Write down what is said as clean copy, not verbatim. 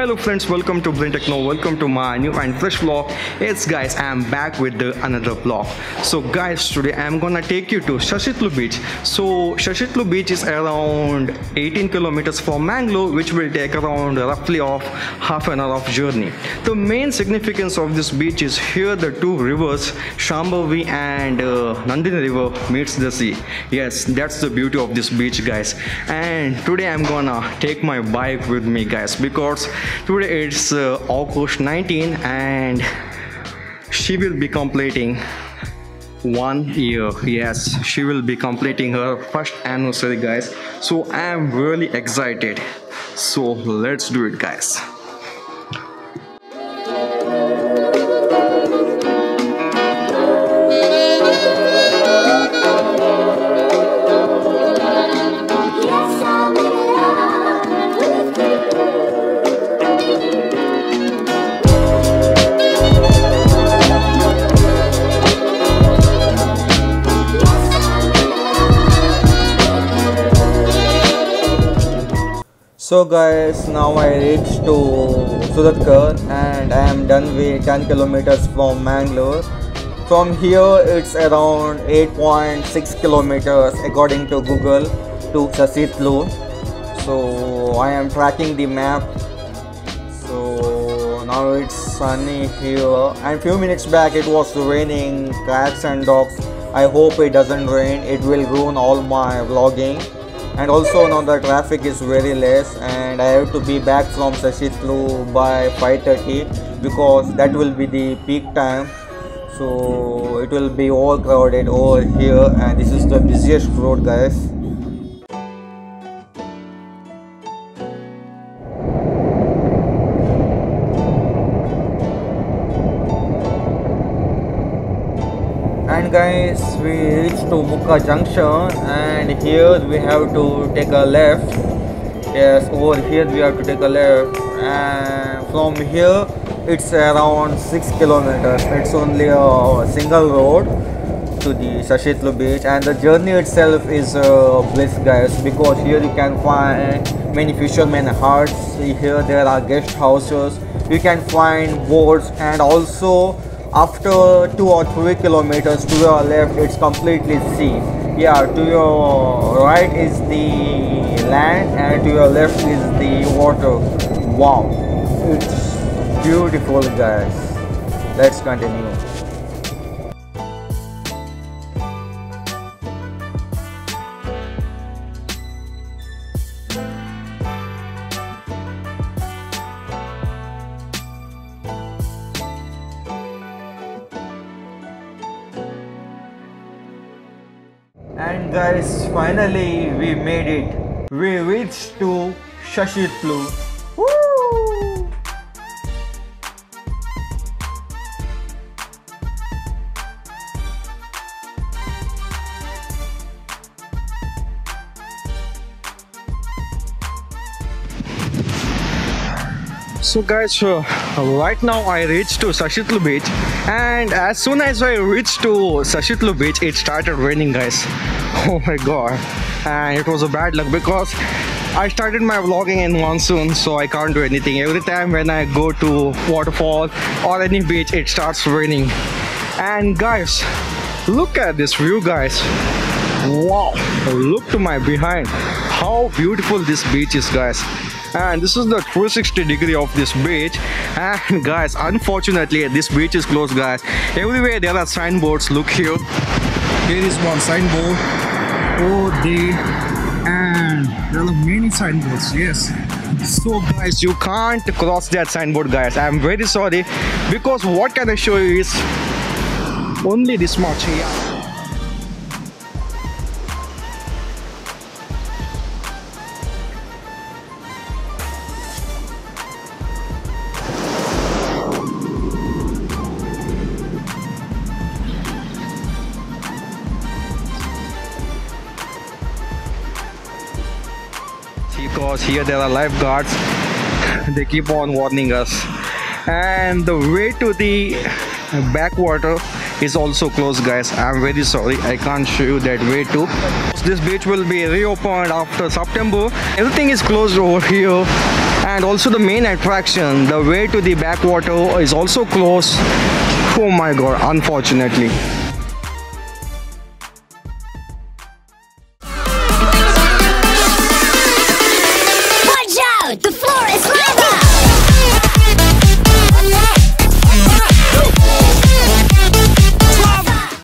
Hello friends, welcome to BrinTechno, welcome to my new and fresh vlog. Yes guys, I am back with another vlog. So guys, today I am gonna take you to Sasihithlu Beach. So Sasihithlu Beach is around 18 kilometers from Mangalore, which will take around roughly of half an hour of journey. The main significance of this beach is here the two rivers, Shambhavi and Nandini river meets the sea. Yes, that's the beauty of this beach guys. And today I'm gonna take my bike with me guys, because today it's August 19 and she will be completing 1 year. Yes, she will be completing her first anniversary guys. So I am really excited. So let's do it guys. So guys, now I reached to Suratkar and I am done with 10 kilometers from Mangalore. From here it's around 8.6 kilometers according to Google to Sasihithlu. So I am tracking the map. So now it's sunny here, and few minutes back it was raining cats and dogs. I hope it doesn't rain, it will ruin all my vlogging. And also now the traffic is very less and I have to be back from Sasihithlu by 5:30 because that will be the peak time. So it will be all crowded over here, and this is the busiest road guys. And guys, we reached to Mukka Junction and here we have to take a left. Yes, over here we have to take a left, and from here it's around 6 kilometers. It's only a single road to the Sasihithlu Beach, and the journey itself is bliss guys, because here you can find many fishermen huts. Here there are guest houses, you can find boats, and also after 2 or 3 kilometers to your left it's completely sea. Yeah, to your right is the land and to your left is the water. Wow, it's beautiful guys. Let's continue. And guys, finally we made it. We reached to Sasihithlu. Woo! So guys, right now I reached to Sasihithlu Beach, and as soon as I reached to Sasihithlu Beach it started raining guys. Oh my god, and it was a bad luck because I started my vlogging in monsoon, so I can't do anything. Every time when I go to waterfall or any beach it starts raining. And guys, look at this view guys. Wow, look to my behind, how beautiful this beach is guys. And this is the 360-degree of this beach. And guys, unfortunately this beach is closed guys. Everywhere there are signboards. Look here, here is one signboard. Oh, and there are many signboards. Yes, so guys, you can't cross that signboard guys. I am very sorry, because what can I show you is only this much here. Because here there are lifeguards, they keep on warning us, and the way to the backwater is also closed guys. I'm very sorry, I can't show you that way too. This beach will be reopened after September. Everything is closed over here, and also the main attraction, the way to the backwater, is also closed. Oh my god, unfortunately.